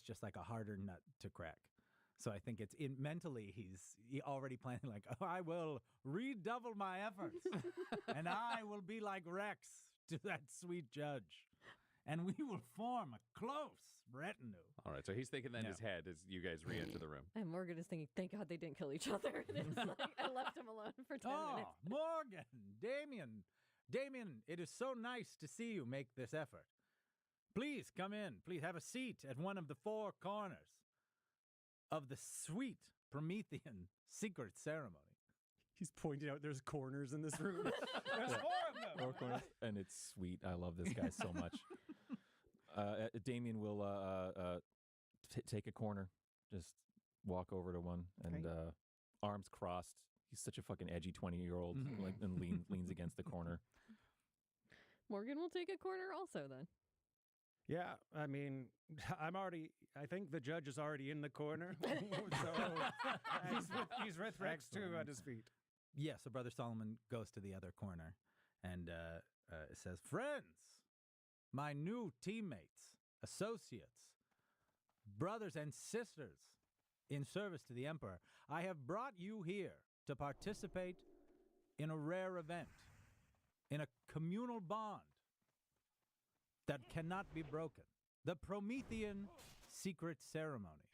just like a harder nut to crack. So I think it's mentally he already planning like, oh, I will redouble my efforts and I will be like Rex to that sweet judge. And we will form a close retinue. All right, so he's thinking that in his head as you guys re-enter the room. And Morgan is thinking, thank God they didn't kill each other. And it's like, I left him alone for 10 minutes. Morgan, Damien, it is so nice to see you make this effort. Please come in. Please have a seat at one of the four corners of the sweet Promethean secret ceremony. He's pointing out there's corners in this room. There's four of them. Four corners, and it's sweet. I love this guy so much. Damien will take a corner, just walk over to one, and arms crossed. He's such a fucking edgy 20-year-old, like, and leans against the corner. Morgan will take a corner also then. Yeah, I mean, I think the judge is already in the corner. So he's with Rex too at his feet. Yeah, so Brother Solomon goes to the other corner and says, friends, my new teammates, associates, brothers and sisters in service to the Emperor, I have brought you here to participate in a rare event, in a communal bond that cannot be broken, the Promethean secret ceremony.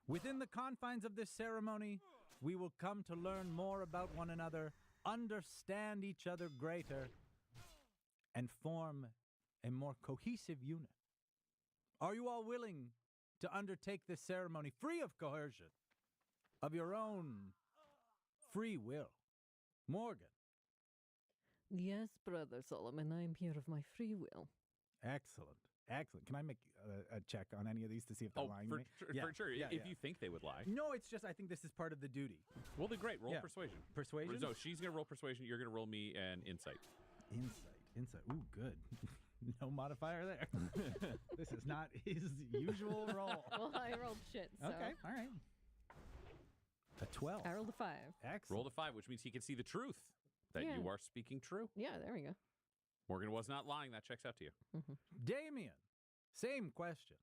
Within the confines of this ceremony, we will come to learn more about one another, understand each other greater, and form a more cohesive unit. Are you all willing to undertake this ceremony free of coercion, of your own free will? Morgan. Yes, Brother Solomon, I am here of my free will. Excellent. Can I make a check on any of these to see if they're lying to me? For sure. If you think they would lie. No, it's just I think this is part of the duty. Well, then great. Roll persuasion. Persuasion? No, she's going to roll persuasion. You're going to roll me an insight. Insight. Ooh, good. No modifier there. This is not his usual roll. Well, I rolled shit, so. Okay, all right. A 12. I rolled a 5. Excellent. Roll a 5, which means he can see the truth that you are speaking true. Yeah, there we go. Morgan was not lying. That checks out to you. Mm-hmm. Damien, same question.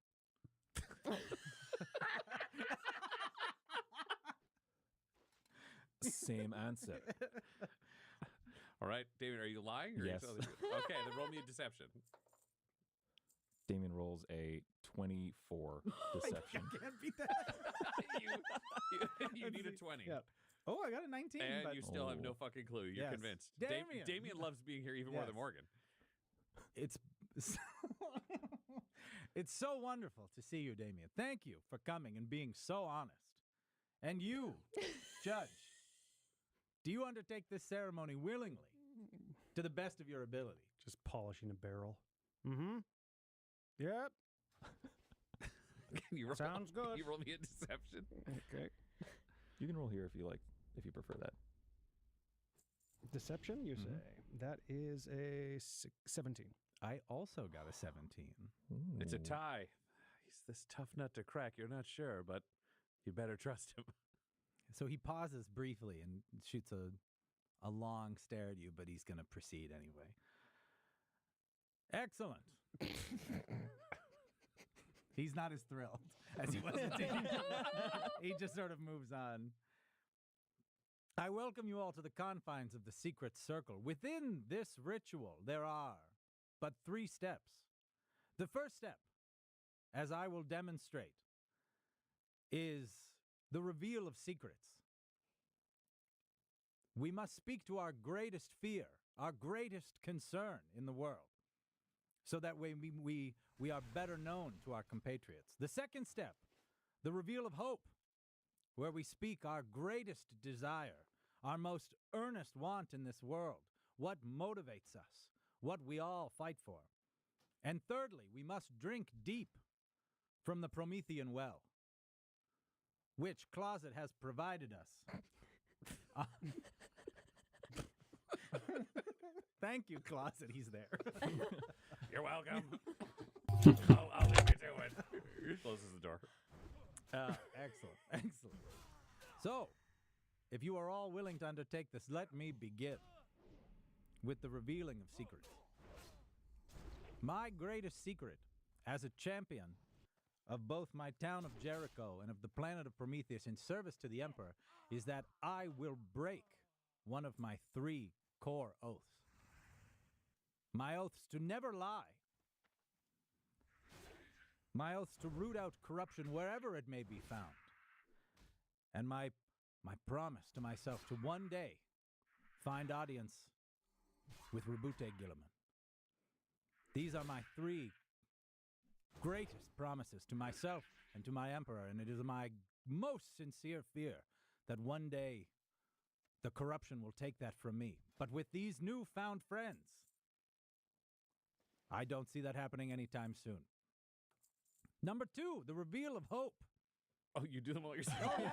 Same answer. All right, Damien, are you lying? Or Yes. Okay, then roll me a deception. Damien rolls a 24 deception. I can't beat that. you need a 20. Yeah. Oh, I got a 19. And but you still have no fucking clue. You're Yes. convinced. Damien. Damien loves being here even more than Yes. Morgan. It's it's so wonderful to see you, Damien. Thank you for coming and being so honest. And you, Judge, do you undertake this ceremony willingly, to the best of your ability? Just polishing a barrel. Mm-hmm. Yep. Sounds good. You roll me a deception. Okay. You can roll here if you like, if you prefer that. Deception, you say? That is a 17. I also got a 17. Ooh. It's a tie. He's this tough nut to crack. You're not sure, but you better trust him. So he pauses briefly and shoots a long stare at you, but he's going to proceed anyway. Excellent. He's not as thrilled as he was at Damien. He just sort of moves on. I welcome you all to the confines of the secret circle. Within this ritual, there are but 3 steps. The first step, as I will demonstrate, is the reveal of secrets. We must speak to our greatest fear, our greatest concern in the world, so that way we are better known to our compatriots. The second step, the reveal of hope, where we speak our greatest desire, our most earnest want in this world, what motivates us, what we all fight for. And thirdly, we must drink deep from the Promethean well, which Closet has provided us. Thank you, Closet. He's there. You're welcome. I'll leave you to it. Closes the door. Excellent. So, if you are all willing to undertake this, let me begin with the revealing of secrets. My greatest secret as a champion of both my town of Jericho and of the planet of Prometheus in service to the Emperor is that I will break one of my 3 core oaths. My oaths to never lie. My oaths to root out corruption wherever it may be found. And my promise to myself to one day find audience with Rabute Gilliman. These are my 3 greatest promises to myself and to my Emperor, and it is my most sincere fear that one day the corruption will take that from me. But with these newfound friends, I don't see that happening anytime soon. Number 2, the reveal of hope. Oh, you do them all yourself? Oh yeah,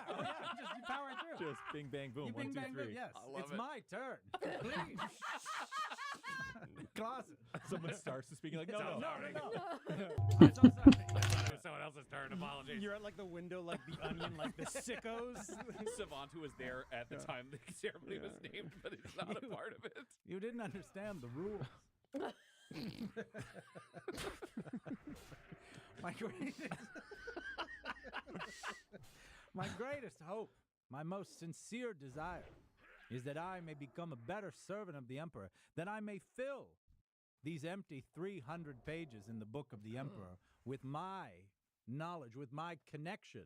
just you power through. Just bing, bang, boom. You 1, bing, 2, bang, 3. boom. Yes, I love it's it. my turn. Please. Closet. Someone starts to speak like, no, So no. sorry. I'm so sorry. It was someone else's turn. Apologies. You're at like the window, like the Onion, like the sickos. Savant, who was there at the time the ceremony was named, but he's not a part of it. You didn't understand the rules. My greatest hope, my most sincere desire, is that I may become a better servant of the Emperor, that I may fill these empty 300 pages in the book of the Emperor with my knowledge, with my connection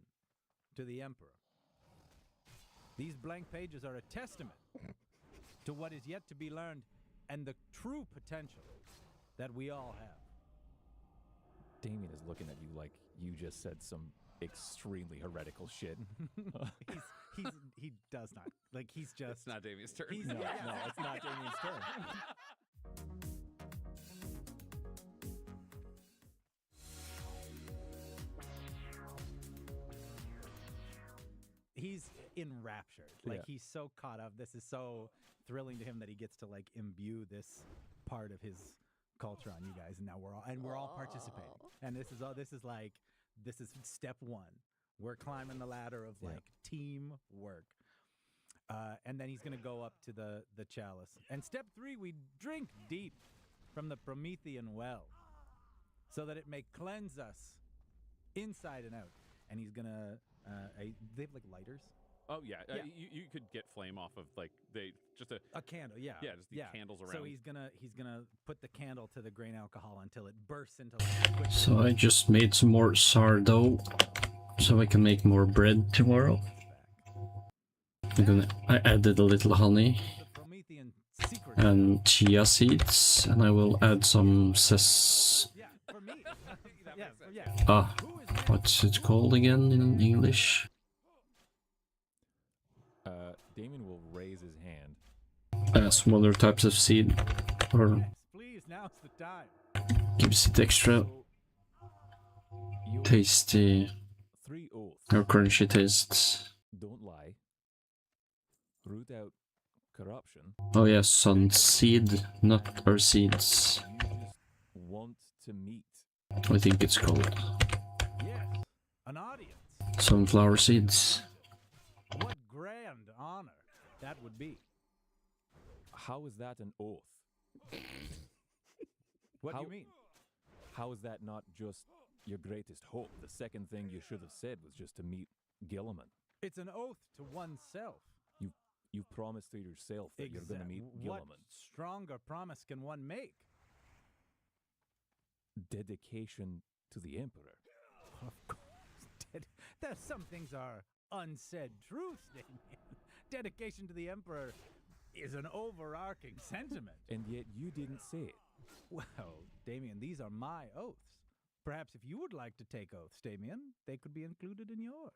to the Emperor. These blank pages are a testament to what is yet to be learned and the true potential that we all have. Damien is looking at you like you just said some extremely heretical shit. He does not. Like, he's just... It's not Damien's turn. He's- No, it's not Damien's turn. He's enraptured. Like, Yeah. he's so caught up. This is so thrilling to him that he gets to, like, imbue this part of his culture on you guys, and now we're all participating. And this is step 1. We're climbing the ladder of Yeah. like teamwork. And then he's going to go up to the chalice. And step 3, we drink deep from the Promethean well so that it may cleanse us inside and out. And he's going to, they have like lighters. Oh, yeah. Yeah. You could get flame off of, like, just a Candle, yeah. Yeah, just the candles So around. he's gonna put the candle to the grain alcohol until it bursts into like liquid. So I just made some more sourdough so I can make more bread tomorrow. I added a little honey The Promethean secret. and chia seeds, and I will add some Yeah, for me. Yeah. ah, Who is next? what's it called again in English? Damien will raise his hand. Some other types of seed, or Yes, please, now's the time. gives it extra So, you tasty 3 oaths. or crunchy taste. Don't lie. Root out corruption. Oh yeah, sun seed, not our seeds. You just want to meet. I think it's called Yes, an audience. sunflower seeds. What grand honor that would be. How is that an oath? What How- do you mean? How is that not just your greatest hope? The second thing you should have said was just to meet Gilliman. It's an oath to oneself. You promised to yourself that you're going to meet What Gilliman. stronger promise can one make? Dedication to the Emperor. Of course. There's some things are unsaid truths, Damien. Dedication to the Emperor is an overarching sentiment. And yet you didn't say it. Well, Damien, these are my oaths. Perhaps if you would like to take oaths, Damien, they could be included in yours.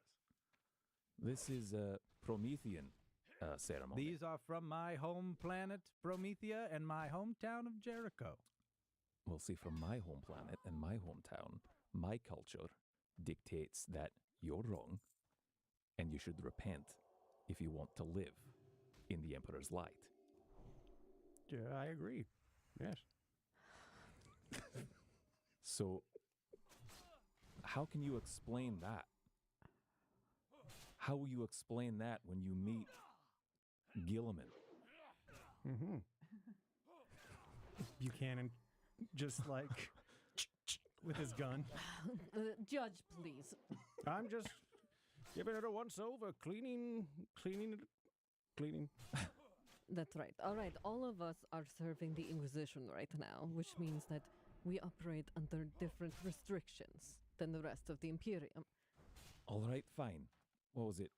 This is a Promethean ceremony. These are from my home planet, Promethea, and my hometown of Jericho. Well, see, from my home planet and my hometown, my culture dictates that you're wrong and you should repent if you want to live in the Emperor's light. Yeah, I agree. Yes. So, how can you explain that? How will you explain that when you meet Gilliman? Mm-hmm. Buchanan just like with his gun. Judge, please. I'm just giving it a once over, cleaning. That's right. All right, all of us are serving the Inquisition right now, which means that we operate under different restrictions than the rest of the Imperium. All right, fine. What was it?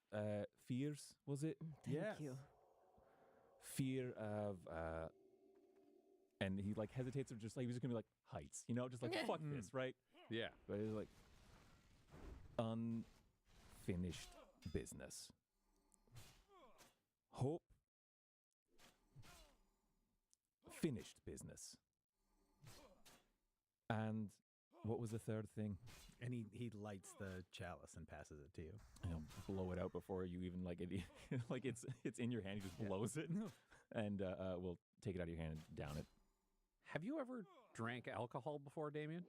Fears, was it? Thank Yes. you. Fear of, and he like hesitates or just like, he was just gonna be like, heights, you know, just like, fuck this, right? Yeah. But it was like, unfinished business. Hope. Finished business. And what was the third thing? And he lights the chalice and passes it to you. I'll blow it out before you even like it. Like it's in your hand. He just blows it, and we'll take it out of your hand and down it. Have you ever drank alcohol before, Damien?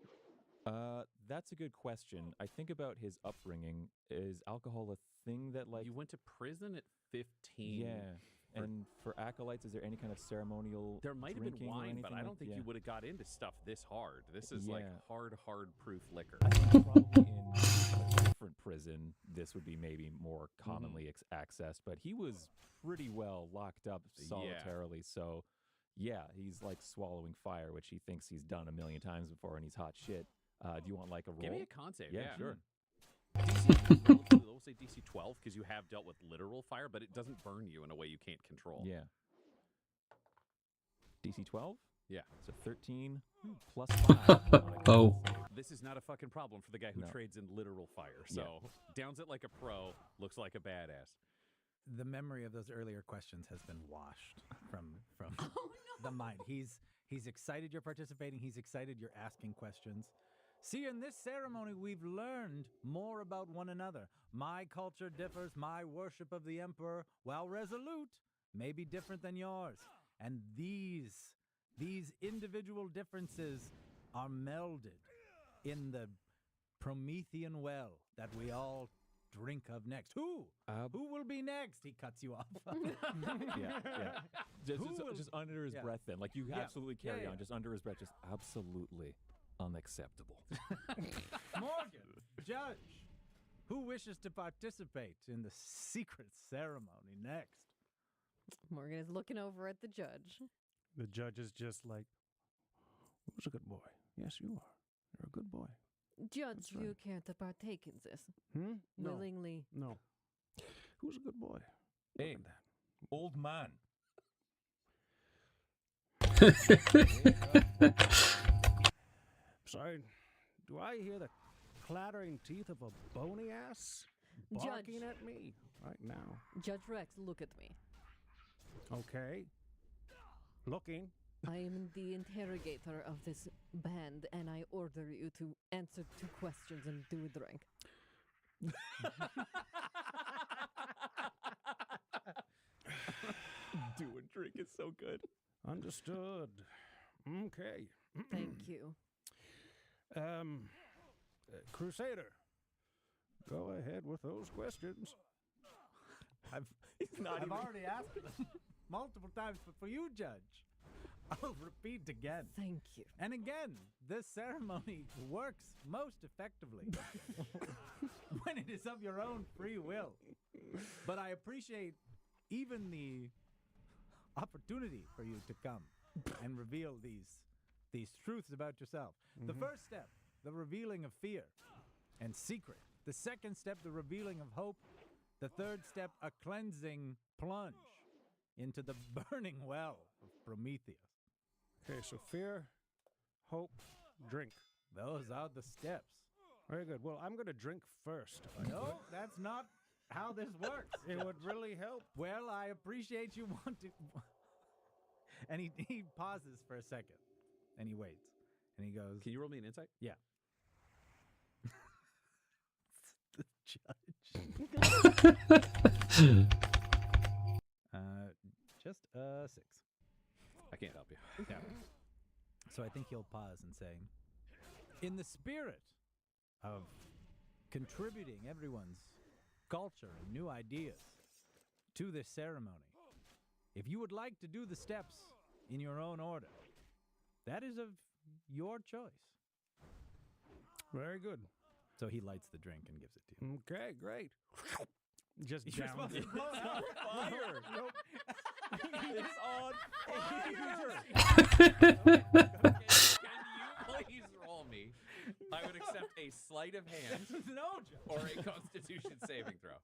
That's a good question. I think about his upbringing. Is alcohol a thing that like You went to prison at 15. Yeah. And for acolytes, is there any kind of ceremonial? There might have been drinking or wine, but anything I like- don't think yeah. you would have got into stuff this hard. This is like Yeah. hard proof liquor. I think probably in a different prison, this would be maybe more commonly accessed, but he was pretty well locked up solitarily. So, yeah, he's like swallowing fire, which he thinks he's done a million times before, and he's hot shit. Do you want like a roll? Give me a con save. Yeah, sure. We'll say DC 12 because you have dealt with literal fire, but it doesn't burn you in a way you can't control. Yeah. DC 12? Yeah. So 13 plus 5. Oh. This is not a fucking problem for the guy who No. trades in literal fire. So downs it like a pro, looks like a badass. The memory of those earlier questions has been washed from the mind. He's excited you're participating. He's excited you're asking questions. See, in this ceremony, we've learned more about one another. My culture differs. My worship of the emperor, while resolute, may be different than yours. And these individual differences are melded in the Promethean well that we all drink of next. Who will be next? He cuts you off. Yeah. Just under his yeah. breath then. Like you Yeah. absolutely carry Yeah. on. Just under his breath. Just absolutely unacceptable. Morgan, judge, who wishes to participate in the secret ceremony next? Morgan is looking over at the judge. The judge is just like, who's a good boy? Yes, you are. You're a good boy. Judge, That's you right. can't partake in this. No. Willingly. No. Who's a good boy? Hey. Look at that. Old man. Sorry, do I hear the clattering teeth of a bony ass barking Judge. at me right now? Judge Rex, look at me. Okay. Looking. I am the interrogator of this band, and I order you to answer 2 questions and do a drink. Do a drink is so good. Understood. Okay. Thank you. Crusader, go ahead with those questions. I've already asked them multiple times, but for you, Judge, I'll repeat again. Thank you. And again, this ceremony works most effectively when it is of your own free will. But I appreciate even the opportunity for you to come and reveal these truths about yourself. The first step, the revealing of fear and secret. The second step, the revealing of hope. The third step, a cleansing plunge into the burning well of Prometheus. Okay, so fear, hope, drink. Those are the steps. Very good. Well, I'm going to drink first. if I No, could. that's not how this works. It would really help. Well, I appreciate you want to. And he pauses for a second, and he waits, and he goes, Can you roll me an insight? "Yeah." The judge. Just 6. I can't help you. Yeah. So I think he'll pause and say, in the spirit of contributing everyone's culture and new ideas to this ceremony, if you would like to do the steps in your own order, that is of your choice. Very good. So he lights the drink and gives it to you. Okay, great. Just You're down. supposed to blow it out. Fire! Nope. It's on fire! Okay, can you please roll me? I would accept a sleight of hand No, Joe. or a Constitution saving throw.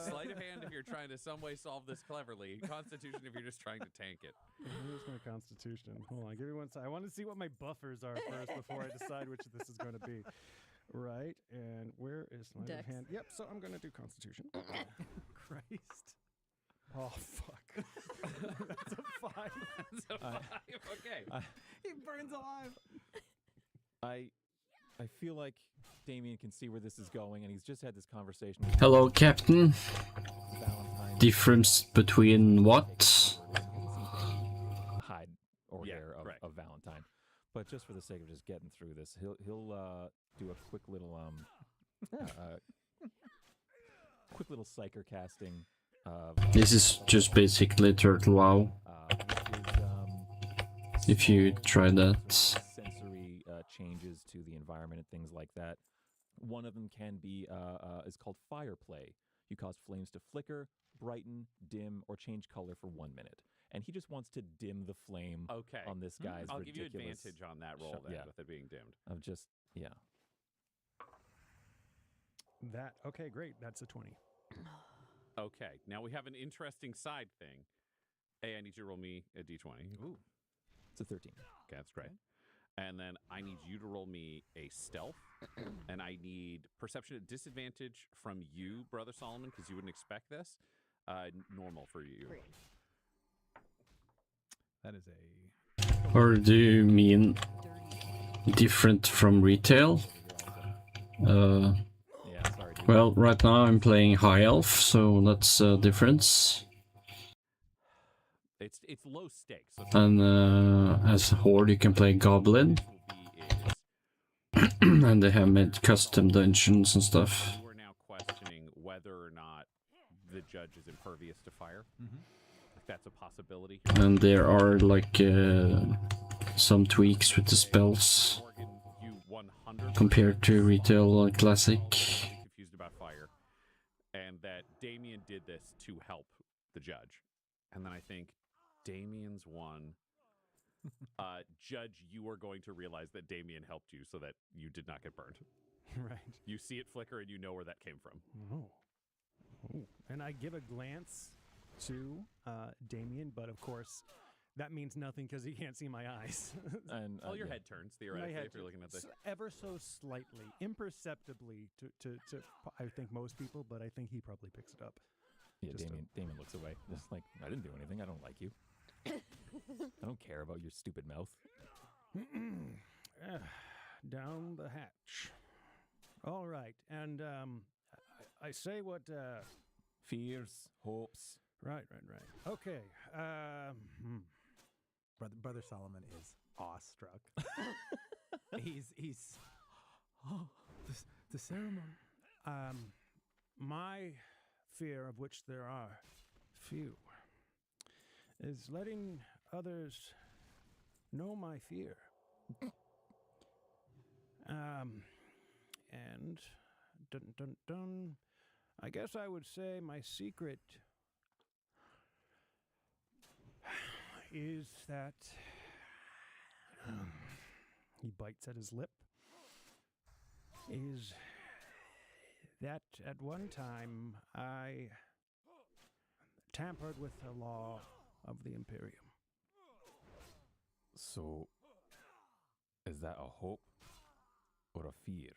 Sleight of hand if you're trying to some way solve this cleverly. Constitution if you're just trying to tank it. Here's my Constitution. Hold on, give me one second. I want to see what my buffers are first before I decide which this is going to be. Right, and where is my Dex. hand? Yep, so I'm going to do Constitution. Christ. Oh, fuck. That's a 5. So okay. He burns alive. I feel like Damien can see where this is going, and he's just had this conversation with Hello, Captain. Valentine. Difference between what? Hide or Yeah, hair right. of Valentine, but just for the sake of just getting through this, he'll do a quick little psyker casting. This is just basically Turtle WoW. Which is, If you try that. sensory changes to the environment and things like that. One of them can be is called fire play. You cause flames to flicker, brighten, dim, or change color for 1 minute. And he just wants to dim the flame Okay. on this guy's I'll give you ridiculous advantage on that roll then, yeah. with it being dimmed. of just Okay, great. That's a 20. Okay, now we have an interesting side thing. Hey, I need you to roll me a d20. Ooh. It's a 13. Okay, that's great. And then I need you to roll me a stealth, and I need perception at disadvantage from you, Brother Solomon, because you wouldn't expect this. Normal for you. Great. That is a. Or do you mean different from retail? Yeah, sorry, dude. Well, right now I'm playing High Elf, so that's a difference. It's low stakes. So And as a Horde, you can play Goblin, will be is and they have made custom dungeons and stuff. you are now questioning whether or not the judge is impervious to fire. If that's a possibility. And there are like some tweaks with the spells Morgan, you 100% compared to retail classic. confused about fire, and that Damien did this to help the judge. And then I think Damien's one. Judge, you are going to realize that Damien helped you so that you did not get burned. Right. You see it flicker and you know where that came from. Oh. And I give a glance to Damien, but of course, that means nothing because he can't see my eyes. And Well, your yeah. head turns, My theoretically, head if you're looking at the... ever so slightly, imperceptibly to I think most people, but I think he probably picks it up. Yeah, Just Damien looks away. Just like, I didn't do anything. I don't like you. I don't care about your stupid mouth. Down the hatch. All right, and I say what. Fears, hopes. Right. Okay. Brother Solomon is awestruck. he's. Oh, the ceremony. My fear, of which there are few, is letting others know my fear. And I guess I would say my secret is that he bites at his lip. Is that at one time I tampered with the law of the Imperium. So, is that a hope or a fear?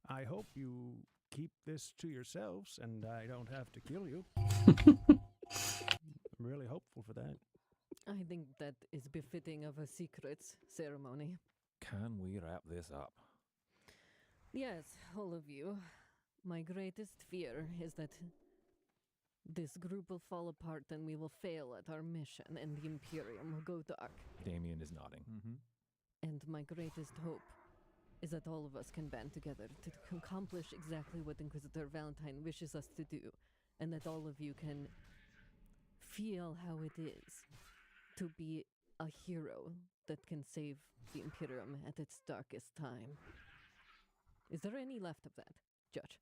I hope you keep this to yourselves and I don't have to kill you. I'm really hopeful for that. I think that is befitting of a secrets ceremony. Can we wrap this up? Yes, all of you. My greatest fear is that this group will fall apart and we will fail at our mission and the Imperium will go dark. Damien is nodding. And my greatest hope is that all of us can band together to accomplish exactly what Inquisitor Valentine wishes us to do, and that all of you can feel how it is to be a hero that can save the Imperium at its darkest time. Is there any left of that, Judge?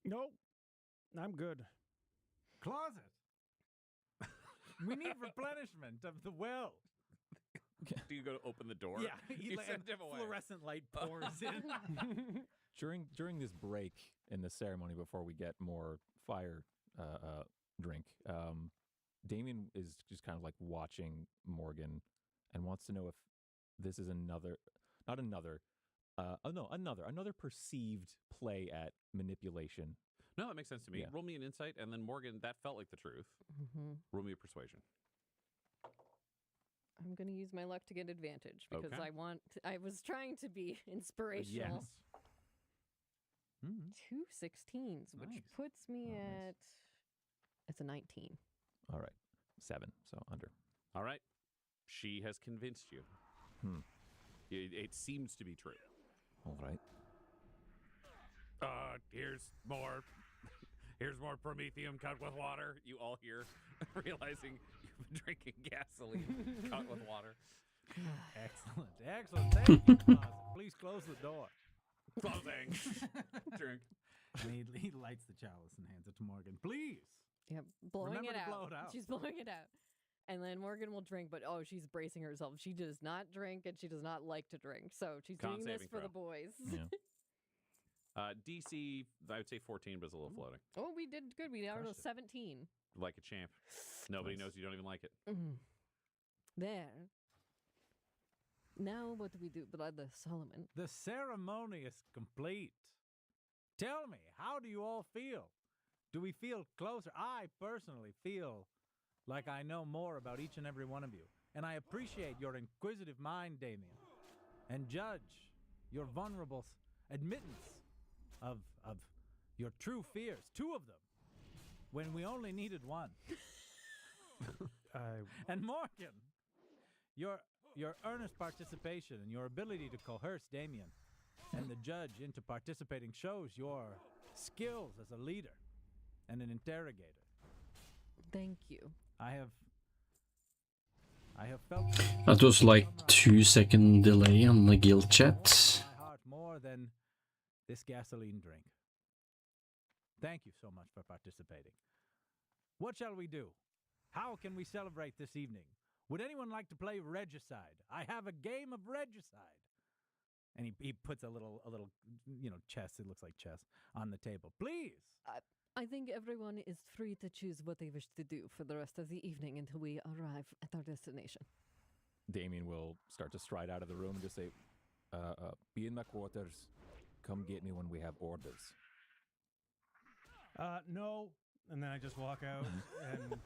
Nope. I'm good. Closet. We need replenishment of the well. Do you go to open the door? Yeah, You like send a him away. fluorescent light pours in. During this break in the ceremony before we get more fire drink, Damien is just kind of like watching Morgan and wants to know if this is another perceived play at manipulation. No, that makes sense to me. Yeah. Roll me an insight, and then Morgan, that felt like the truth. Mm-hmm. Roll me a persuasion. I'm going to use my luck to get advantage because Okay. I was trying to be inspirational. Mm. 2 16s, which Nice. puts me Oh, at nice. it's a 19. All right, 7, so under. All right. She has convinced you. It seems to be true. All right. Here's more. Here's more promethium cut with water. You all hear, realizing you've been drinking gasoline cut with water. Excellent. Thank you, Closet. Please close the door. Closing. Drink. And he lights the chalice and hands it to Morgan. Please. Yep, blowing Remember it to out. blow it out. She's blowing it out. And then Morgan will drink, but she's bracing herself. She does not drink and she does not like to drink. So she's Con doing this saving for the throw. boys. Yeah. DC, I would say 14, but it's a little floating. Oh, we did good. We are Crushed it. 17. Like a champ. Nobody Nice. knows you don't even like it. There. Now what do we do, Brother Solomon? The ceremony is complete. Tell me, how do you all feel? Do we feel closer? I personally feel like I know more about each and every one of you. And I appreciate your inquisitive mind, Damien. And Judge, your vulnerable admittance of your true fears, 2 of them, when we only needed 1. And Morgan, your earnest participation and your ability to coerce Damien and the judge into participating shows your skills as a leader and an interrogator. Thank you. I have felt That was like 2-second delay on the guild chat. my heart more than this gasoline drink. Thank you so much for participating. What shall we do? How can we celebrate this evening? Would anyone like to play Regicide? I have a game of Regicide. And he puts a little chess, it looks like chess, on the table. Please. I think everyone is free to choose what they wish to do for the rest of the evening until we arrive at our destination. Damien will start to stride out of the room and just say, be in my quarters. Come get me when we have orders. No. And then I just walk out and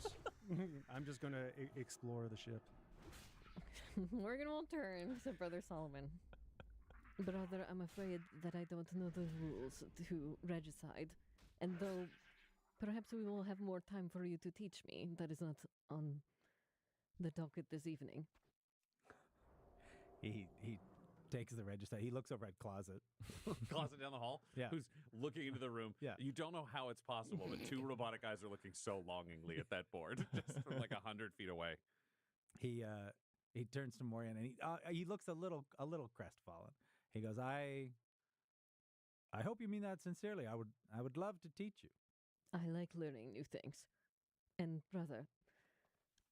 I'm just going to explore the ship. Morgan will turn to Brother Solomon. Brother, I'm afraid that I don't know the rules to Regicide. And though perhaps we will have more time for you to teach me, that is not on the docket this evening. He takes the register. He looks over at Closet. Closet down the hall. Yeah. Who's looking into the room. Yeah. You don't know how it's possible, but 2 robotic eyes are looking so longingly at that board, just from like 100 feet away. He turns to Morgan and he looks a little crestfallen. He goes, I hope you mean that sincerely. I would love to teach you. I like learning new things. And brother,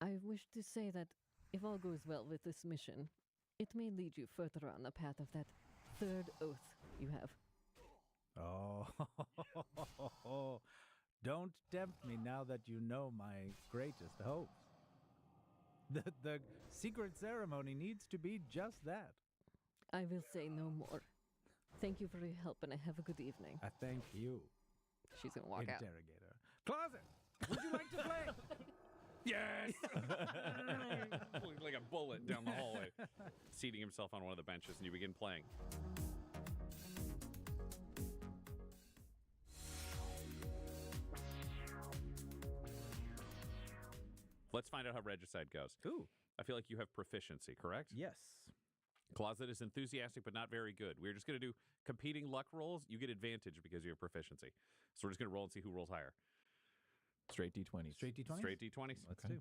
I wish to say that if all goes well with this mission, it may lead you further on the path of that 3rd oath you have. Oh, don't tempt me now that you know my greatest hopes. The secret ceremony needs to be just that. I will say no more. Thank you for your help, and have a good evening. I thank you, She's going to walk out. interrogator. Closet, would you like to play? Yes! Pulling like a bullet down the hallway, seating himself on one of the benches, and you begin playing. Let's find out how Regicide goes. Ooh, I feel like you have proficiency, correct? yes. Closet is enthusiastic, but not very good. We're just going to do competing luck rolls. You get advantage because you have proficiency. So we're just going to roll and see who rolls higher. Straight D20s. Straight D20s? Straight D20s. Let's Okay.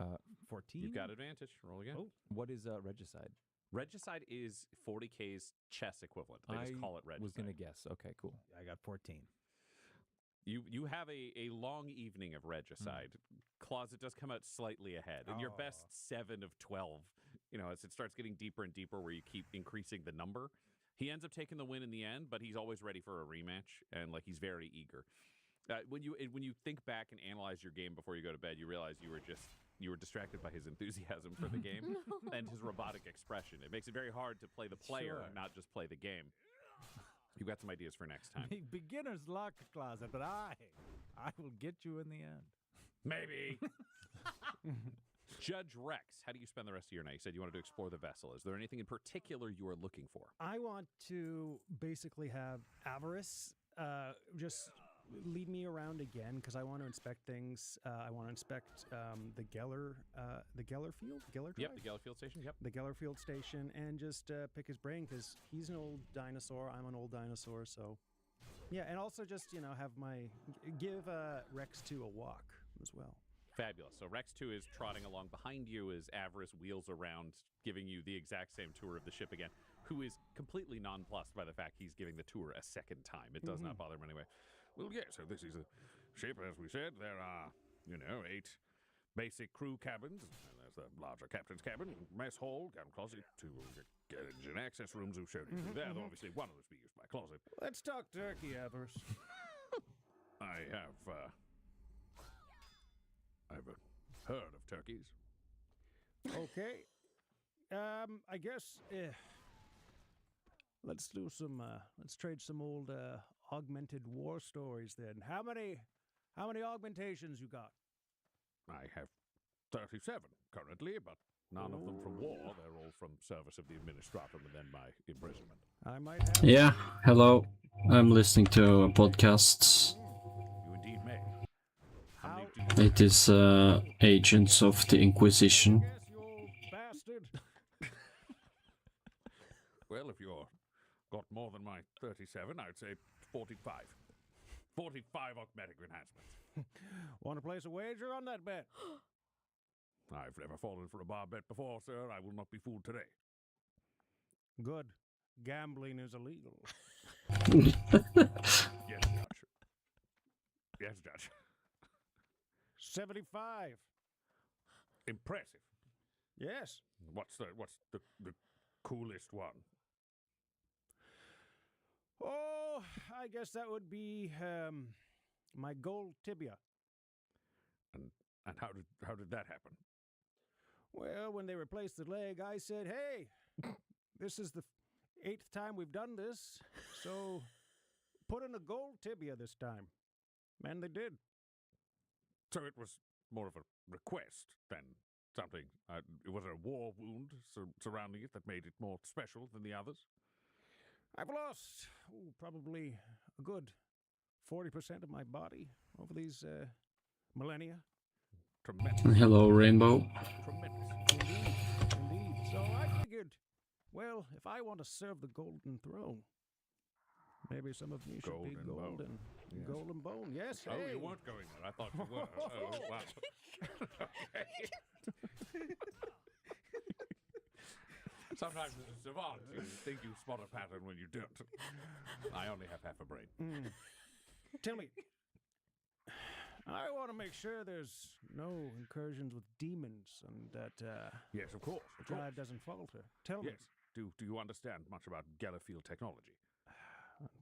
do. 14. You've got advantage. Roll again. Oh. What is regicide? Regicide is 40k's chess equivalent. They just call it regicide. Was gonna guess. Okay, cool. I got 14. You have a long evening of regicide. Closet does come out slightly ahead, and your best 7 of 12. As it starts getting deeper and deeper, where you keep increasing the number, he ends up taking the win in the end. But he's always ready for a rematch, and he's very eager. When you think back and analyze your game before you go to bed, you realize you were distracted by his enthusiasm for the game and his robotic expression. It makes it very hard to play the player, not just play the game. You've got some ideas for next time. Beginner's luck, Closet, but I will get you in the end. Maybe. Judge Rex, how do you spend the rest of your night? You said you wanted to explore the vessel. Is there anything in particular you are looking for? I want to basically have Avarice just lead me around again because I want to inspect things. I want to inspect the Geller field, Geller Drive? Yep, the Gellerfield station. Yep. The Gellerfield station, and just pick his brain because he's an old dinosaur. I'm an old dinosaur, so yeah. And also just give Rex 2 a walk as well. Fabulous. So Rex 2 is trotting along behind you as Avarice wheels around, giving you the exact same tour of the ship again, who is completely nonplussed by the fact he's giving the tour a second time. It does not bother him anyway. Well, yeah, so this is a ship, as we said. There are, 8 basic crew cabins. And there's the larger captain's cabin, mess hall, cabin closet, 2 engine access rooms we've shown you there, though obviously one of those be used by closet. Let's talk turkey, Avarice. I've heard of turkeys. Okay. I guess let's trade some old augmented war stories then. How many augmentations you got? I have 37 currently, but none of them from war. They're all from service of the administratum and then my imprisonment. I might have. Yeah, hello. I'm listening to a podcast. You indeed may. How many do you It is Agents of the Inquisition. Yes, you old bastard. Well, if you're got more than my 37, I'd say 45. 45 augmetic enhancements. Want to place a wager on that bet? I've never fallen for a bar bet before, sir. I will not be fooled today. Good. Gambling is illegal. Yes, Judge. Yes, Judge. 75. Impressive. Yes. What's the coolest one? Oh, I guess that would be my gold tibia. And how did that happen? Well, when they replaced the leg, I said, "Hey, this is the 8th time we've done this, so put in a gold tibia this time." And they did. So it was more of a request than something. Was there a war wound surrounding it that made it more special than the others? I've lost probably a good 40% of my body over these millennia. Tremendous. Hello, Rainbow. Tremendous. Indeed. So I figured, well, if I want to serve the golden throne, maybe some of me should be Golden bone. golden. Yes. Golden bone, yes. Oh, hey. you weren't going there. I thought you were. Oh, wow. Sometimes as a savant, you think you spot a pattern when you don't. I only have half a brain. Tell me, I want to make sure there's no incursions with demons and that Yes, of course. the Of course. drive doesn't falter. Tell me. Yes. Do you understand much about Gellerfield technology?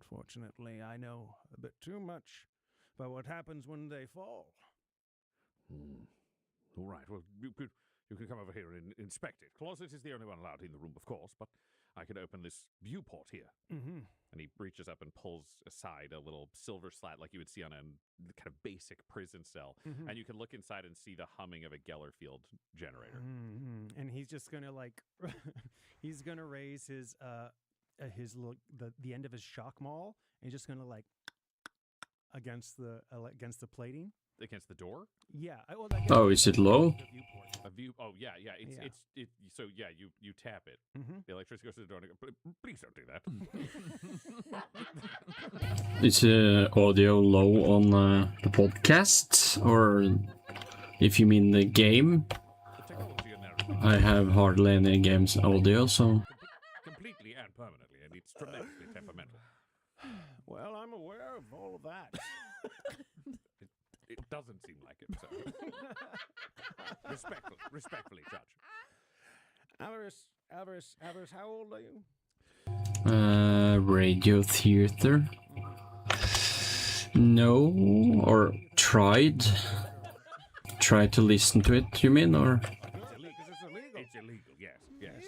Unfortunately, I know a bit too much about what happens when they fall. All right. Well, you can come over here and inspect it. Closet is the only one allowed in the room, of course, but I can open this viewport here. Mm-hmm. And he reaches up and pulls aside a little silver slat like you would see on a kind of basic prison cell. Mm-hmm. And you can look inside and see the humming of a Gellerfield generator. Mm-hmm. And he's just gonna he's gonna raise his the end of his shock maul, and he's just gonna against the plating. Against the door? Yeah. Oh, is it low? A view. Oh, yeah. So you tap it. Mm-hmm. The electricity goes to the door and I go, please don't do that. Is audio low on the podcast? Or if you mean the game? The I have hardly any games audio, so Completely and permanently, and it's tremendously temperamental. Well, I'm aware of all of that. It doesn't seem like it, sir. Respectfully, Judge. Avarice, how old are you? radio theater. No, or tried to listen to it, you mean, or? It's illegal, yes.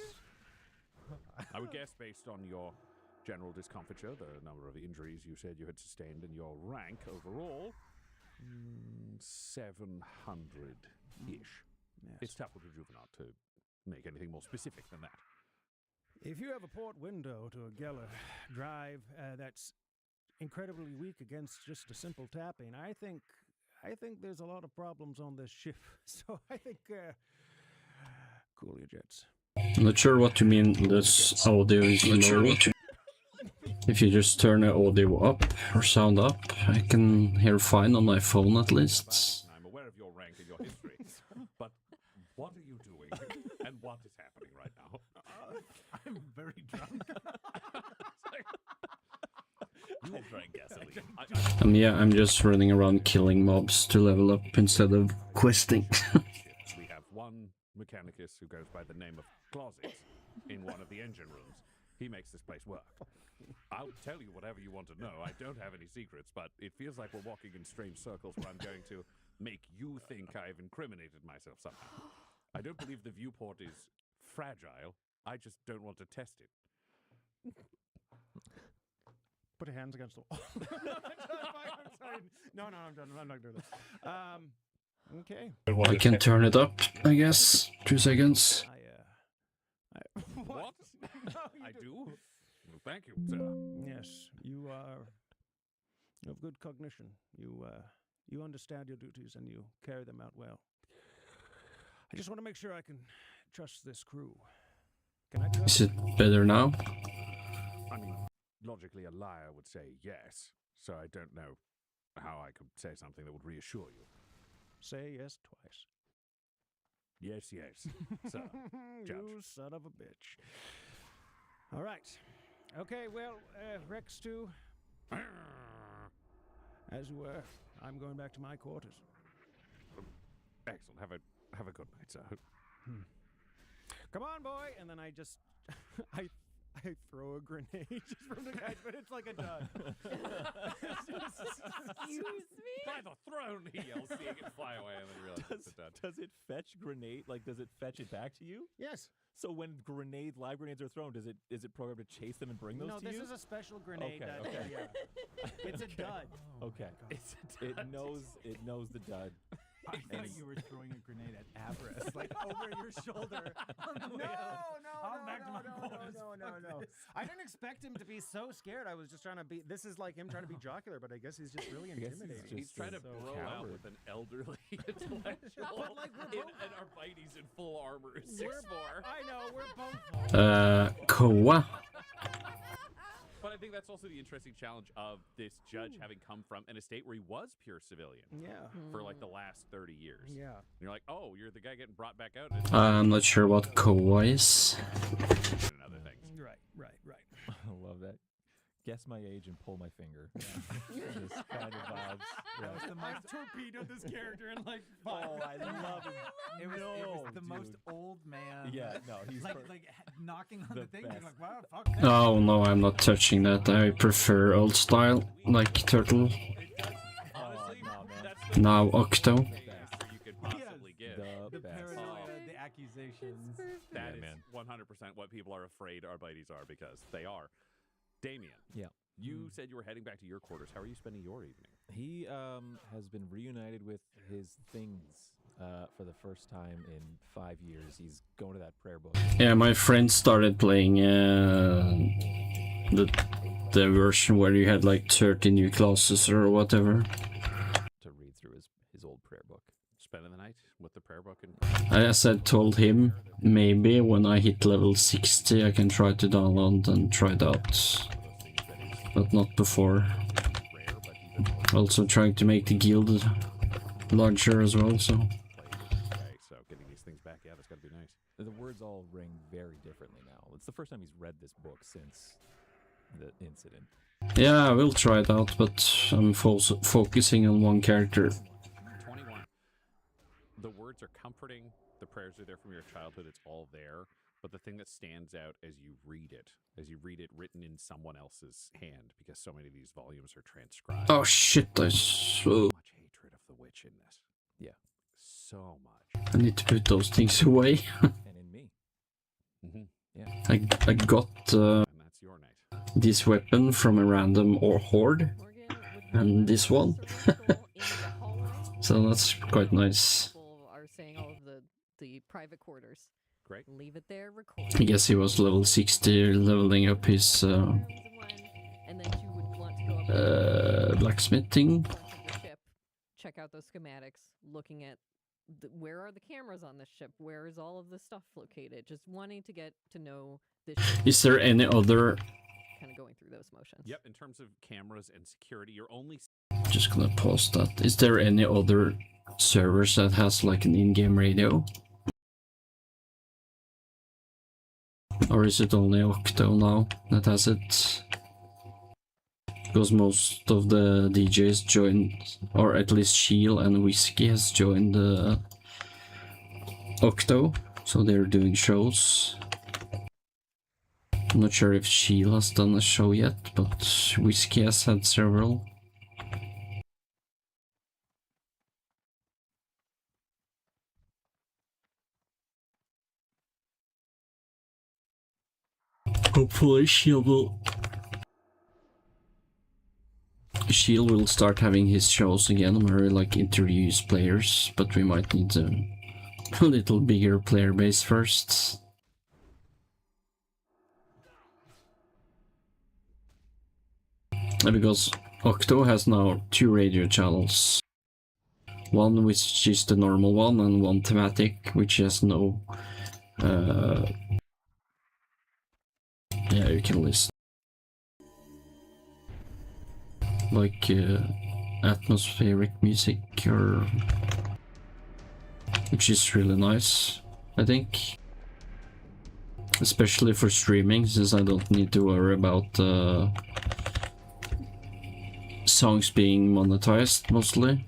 I would guess, based on your general discomfiture, the number of injuries you said you had sustained, and your rank overall, 700-ish. Yes. It's tough with a juvenile to make anything more specific than that. If you have a port window to a Geller drive that's incredibly weak against just a simple tapping, I think there's a lot of problems on this ship. So I think cool your jets. I'm not sure what you mean. This audio is low. If you just turn the audio up or sound up, I can hear fine on my phone at least. I'm aware of your rank and your history, but what are you doing, and what is happening right now? I'm very drunk. You drank gasoline. Yeah, I'm just running around killing mobs to level up instead of questing. We have one mechanicus who goes by the name of Closets in one of the engine rooms. He makes this place work. I'll tell you whatever you want to know. I don't have any secrets, but it feels like we're walking in strange circles where I'm going to make you think I've incriminated myself somehow. I don't believe the viewport is fragile. I just don't want to test it. Put your hands against the wall. I'm sorry. No, I'm done. I'm not doing this. Okay. I can turn it up, I guess. 2 seconds. What? No, I do? Well, thank you, sir. Yes, you have good cognition. You understand your duties and you carry them out well. I just want to make sure I can trust this crew. Can I trust? Is it better now? I mean, logically, a liar would say yes, so I don't know how I could say something that would reassure you. Say yes twice. Yes, sir. Judge. You son of a bitch. All right. Okay, well, Rex 2, as you were, I'm going back to my quarters. Excellent. Have a good night, sir. Come on, boy! And then I just, I throw a grenade just from the guy, but it's like a dud. Excuse me? By the throne, he yells, seeing it fly away, and then realizes it's a dud. Does it fetch grenade? Like, does it fetch it back to you? Yes. So when live grenades are thrown, is it programmed to chase them and bring those to you? No, this is a special grenade. Okay. Yeah. It's a dud. Okay. It knows the dud. I thought you were throwing a grenade at Avarice, like over your shoulder on the way out. No. I didn't expect him to be so scared. I was just trying to be. This is like him trying to be jocular, but I guess he's just really intimidating. He's trying to bro out with an elderly intellectual. But like we're both. And Arbites in full armor is 6'4". I know we're both. Koa. But I think that's also the interesting challenge of this judge having come from an estate where he was pure civilian for like the last 30 years. Yeah. And you're like, oh, you're the guy getting brought back out. I'm not sure what Koa is. And other things. Right. I love that. Guess my age and pull my finger. Yeah. Just kind of vibes. Yeah. I've torpedoed this character in like 5 Oh, I love it. It was the most old man. Yeah, no, he's like knocking on the thing. best. You're like, wow, fuck that. Oh no, I'm not touching that. I prefer old style, like Turtle. Honestly, no, man. that's the Now Octo. best answer you could possibly give. The The best. paranoia, the accusations. That Yeah, is man. 100% what people are afraid Arbites are, because they are. Damien. Yeah. You said you were heading back to your quarters. How are you spending your evening? He has been reunited with his things for the first time in 5 years. He's going to that prayer book. Yeah, my friend started playing the version where you had like 30 new classes or whatever. To read through his old prayer book. Spending the night with the prayer book and I said, told him maybe when I hit level 60 I can try to download and try it out, but not before. rare, but he doesn't Also trying to make the guild larger as well, so play. Okay, so getting these things back, yeah, that's got to be nice. The words all ring very differently now. It's the first time he's read this book since the incident. Yeah, I will try it out, but I'm focusing on one character. 21. The words are comforting. The prayers are there from your childhood. It's all there. But the thing that stands out as you read it written in someone else's hand, because so many of these volumes are transcribed. Oh shit, So much hatred of the witch in this. Yeah. So much. I need to put those things away. And in me. Mm-hmm. Yeah. I got And that's your night. this weapon from a random horde, and this one. So that's quite nice. People are saying all of the private quarters. Great. Leave it there, record. I guess he was level 60, leveling up his And then you would want to go up blacksmithing. front of the ship, check out those schematics, looking at where are the cameras on this ship, where is all of the stuff located, just wanting to get to know this ship. Is there any other... Kind of going through those motions. Yep, in terms of cameras and security, you're only... Just gonna pause that. Is there any other servers that has like an in-game radio? Or is it only Octo now that has it? Because most of the DJs joined, or at least Shield and Whiskey has joined Octo, so they're doing shows. I'm not sure if Shield has done a show yet, but Whiskey has had several. Hopefully Shield will start having his shows again where he like interviews players, but we might need a little bigger player base first. Because Octo has now 2 radio channels. One which is the normal one and one thematic which has no yeah, you can listen. Like atmospheric music, or which is really nice, I think. Especially for streaming, since I don't need to worry about songs being monetized mostly.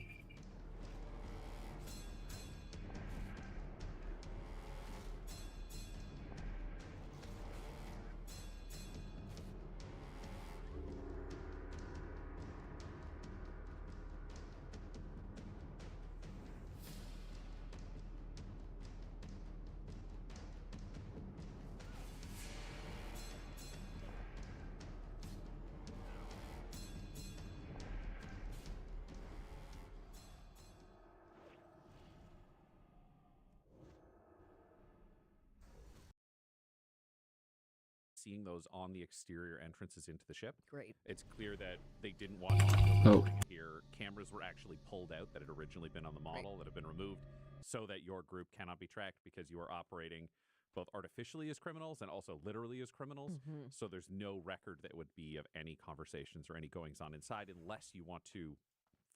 Seeing those on the exterior entrances into the ship. Great. It's clear that they didn't want audio recording it here. Cameras were actually pulled out that had originally been on the model, that have been removed, so that your group cannot be tracked, because you are operating both artificially as criminals and also literally as criminals. So there's no record that would be of any conversations or any goings on inside, unless you want to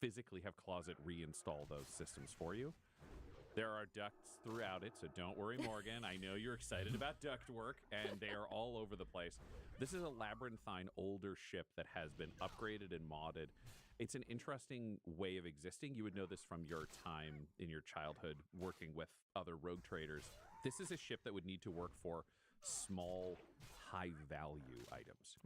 physically have Closet reinstall those systems for you. There are ducts throughout it, so don't worry, Morgan. I know you're excited about duct work, and they are all over the place. This is a labyrinthine, older ship that has been upgraded and modded. It's an interesting way of existing. You would know this from your time in your childhood working with other rogue traders. This is a ship that would need to work for small, high-value items.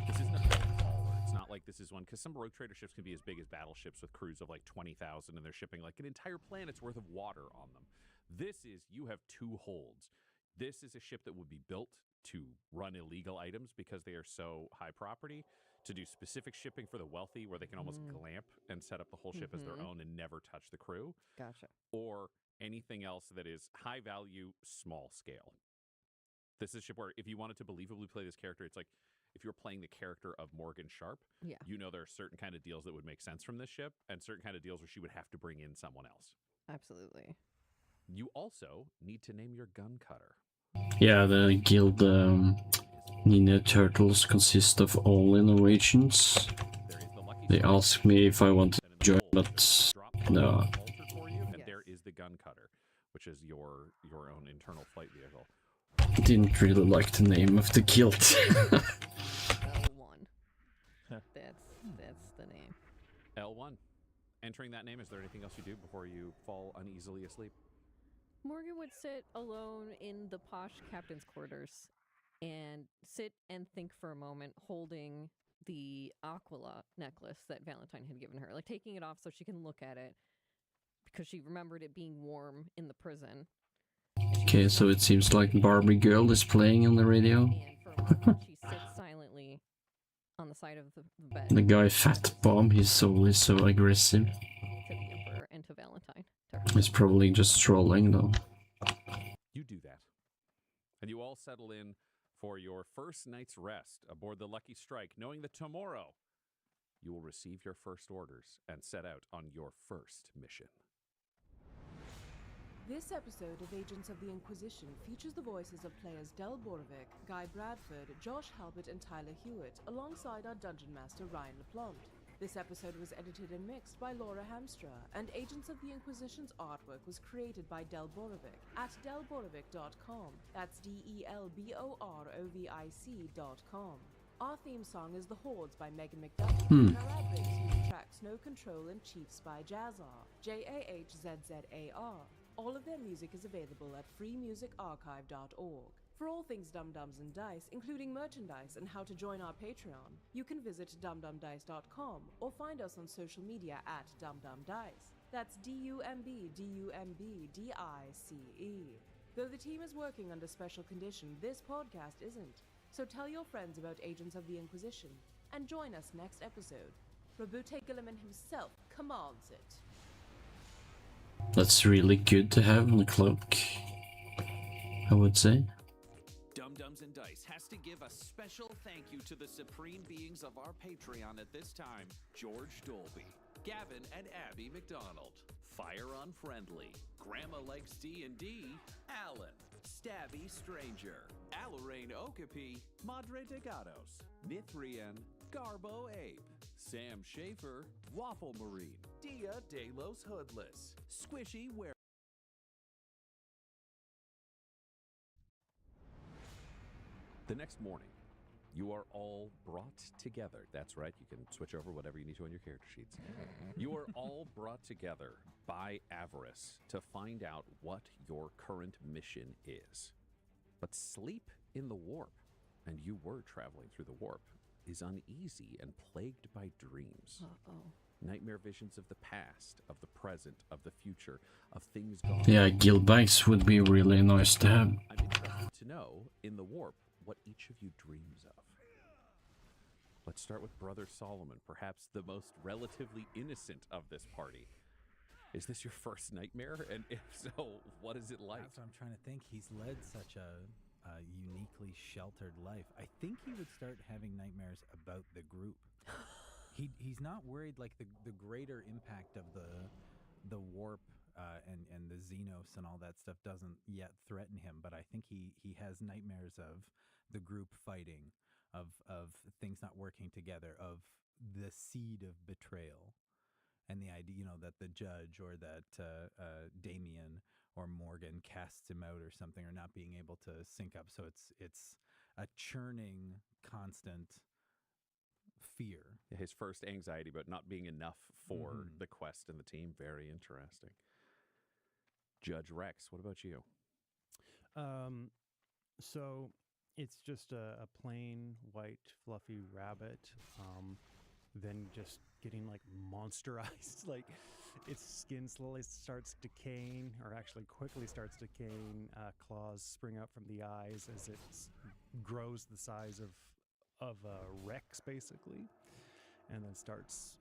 This isn't a big hauler. It's not like this is one, because some rogue trader ships can be as big as battleships with crews of like 20,000, and they're shipping like an entire planet's worth of water on them. This is, you have 2 holds. This is a ship that would be built to run illegal items because they are so high property, to do specific shipping for the wealthy where they can almost glamp and set up the whole ship as their own and never touch the crew. Gotcha. Or anything else that is high value, small scale. This is a ship where if you wanted to believably play this character, it's like if you're playing the character of Morgan Sharp, you know there are certain kind of deals that would make sense from this ship, and certain kind of deals where she would have to bring in someone else. Absolutely. You also need to name your gun cutter. Yeah, the guild Ninja Turtles consist of only Norwegians. They asked me if I wanted to join, but no. And there is the gun cutter, which is your own internal flight vehicle. Didn't really like the name of the guild. L1. That's the name. L1. Entering that name, is there anything else you do before you fall uneasily asleep? Morgan would sit alone in the posh captain's quarters and sit and think for a moment, holding the Aquila necklace that Valentine had given her, like taking it off so she can look at it because she remembered it being warm in the prison. Okay, so it seems like Barbie Girl is playing on the radio. And for a moment, she sits silently on the side of the bed. The guy Fat Bomb, he's always so aggressive. To the Emperor and to Valentine. To her. He's probably just trolling though. You do that. And you all settle in for your first night's rest aboard the Lucky Strike, knowing that tomorrow you will receive your first orders and set out on your first mission. This episode of Agents of the Inquisition features the voices of players Del Borovic, Guy Bradford, Josh Halbert, and Tyler Hewitt, alongside our Dungeon Master Ryan LaPlante. This episode was edited and mixed by Laura Hamstra, and Agents of the Inquisition's artwork was created by Del Borovic at delborovic.com. That's DELBOROVIC.com. Our theme song is The Hordes by Megan McDuffie, and our ad breaks use the tracks No Control and Chiefs by Jazzar, JAHZZAR. All of their music is available at freemusicarchive.org. For all things Dum-Dums and Dice, including merchandise and how to join our Patreon, you can visit dumdumdice.com or find us on social media at dumdumdice. That's DUMBDUMBDICE. Though the team is working under special condition, this podcast isn't. So tell your friends about Agents of the Inquisition and join us next episode. Rabute Gilliman himself commands it. That's really good to have on the cloak, I would say. Dum-Dums and Dice has to give a special thank you to the supreme beings of our Patreon at this time: George Dolby, Gavin and Abby McDonald, Fire Unfriendly, Grandma Likes D&D, Alan, Stabby Stranger, Alarain Okapi, Madre de Gatos, Nithrian, Garbo Ape, Sam Schaefer, Waffle Marine, Dia de los Hoodless, Squishy Were. The next morning, you are all brought together. That's right, you can switch over whatever you need to on your character sheets. You are all brought together by Avarice to find out what your current mission is. But sleep in the warp, and you were traveling through the warp, is uneasy and plagued by dreams. Uh-oh. Nightmare visions of the past, of the present, of the future, of things gone. Yeah, guild banks would be really nice to have. I'm interested to know, in the warp, what each of you dreams of. Let's start with Brother Solomon, perhaps the most relatively innocent of this party. Is this your first nightmare? And if so, what is it like? That's what I'm trying to think. He's led such a uniquely sheltered life. I think he would start having nightmares about the group. He's not worried like the greater impact of the warp and the Xenos and all that stuff doesn't yet threaten him, but I think he has nightmares of the group fighting, of things not working together, of the seed of betrayal, and the idea, that the judge or that Damien or Morgan casts him out or something, or not being able to sync up. So it's a churning, constant fear. His first anxiety about not being enough for the quest and the team. Very interesting. Judge Rex, what about you? So it's just a plain white fluffy rabbit, then just getting like monsterized, like its skin slowly starts decaying, or actually quickly starts decaying. Claws spring up from the eyes as it grows the size of Rex, basically, and then starts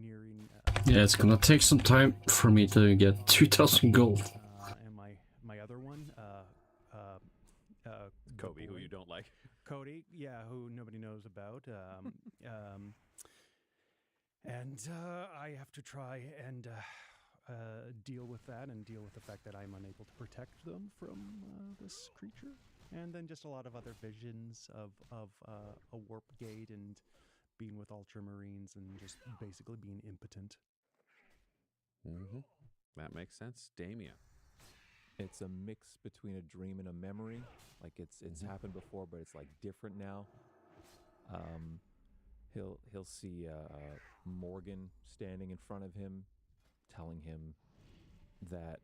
nearing. Yeah, it's gonna take some time for me to get 2,000 gold. And my other one, Kobe, who you don't like. Cody, yeah, who nobody knows about. And I have to try and deal with that, and deal with the fact that I'm unable to protect them from this creature. And then just a lot of other visions of a warp gate and being with Ultramarines and just basically being impotent. That makes sense. Damien. It's a mix between a dream and a memory. Like it's happened before, but it's like different now. He'll see Morgan standing in front of him, telling him that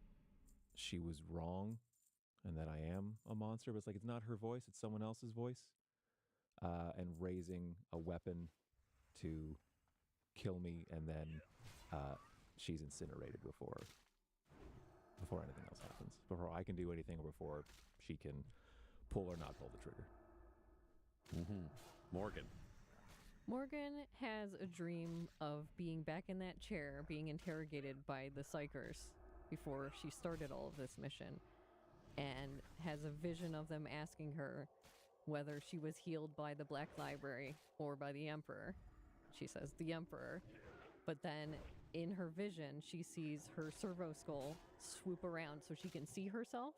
she was wrong and that I am a monster. But it's like it's not her voice; it's someone else's voice. And raising a weapon to kill me, and then she's incinerated before anything else happens. Before I can do anything, or before she can pull or not pull the trigger. Morgan. Morgan has a dream of being back in that chair, being interrogated by the psychers before she started all of this mission, and has a vision of them asking her whether she was healed by the Black Library or by the Emperor. She says the Emperor, but then in her vision, she sees her servo skull swoop around so she can see herself,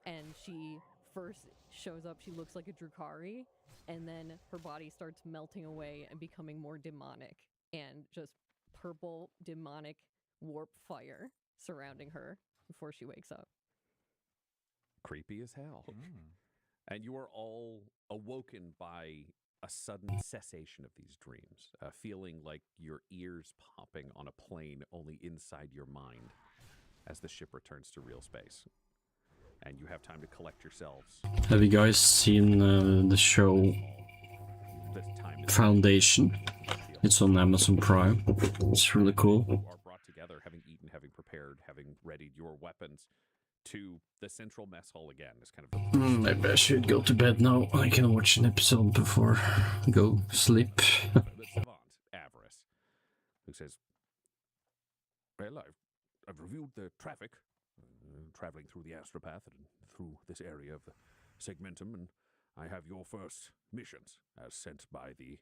and she first shows up, she looks like a Drukhari, and then her body starts melting away and becoming more demonic, and just purple demonic warp fire surrounding her before she wakes up. Creepy as hell. And you are all awoken by a sudden cessation of these dreams, feeling like your ears popping on a plane only inside your mind as the ship returns to real space. And you have time to collect yourselves. Have you guys seen the show This time Foundation? It's on Amazon Prime. It's really cool. You are brought together, having eaten, having prepared, having readied your weapons, to the central mess hall again. Is kind of the Maybe I should go to bed now. I can watch an episode before I go sleep. the savant, Avarice, who says, well, I've reviewed the traffic, traveling through the astropath and through this area of the segmentum, and I have your first missions, as sent by the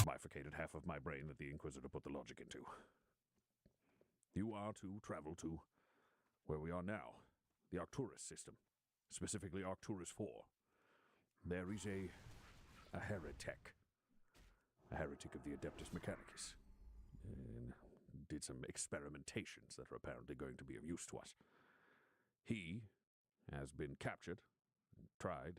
bifurcated half of my brain that the Inquisitor put the logic into. You are to travel to where we are now, the Arcturus system, specifically Arcturus 4. There is a heretic of the Adeptus Mechanicus, and did some experimentations that are apparently going to be of use to us. He has been captured and tried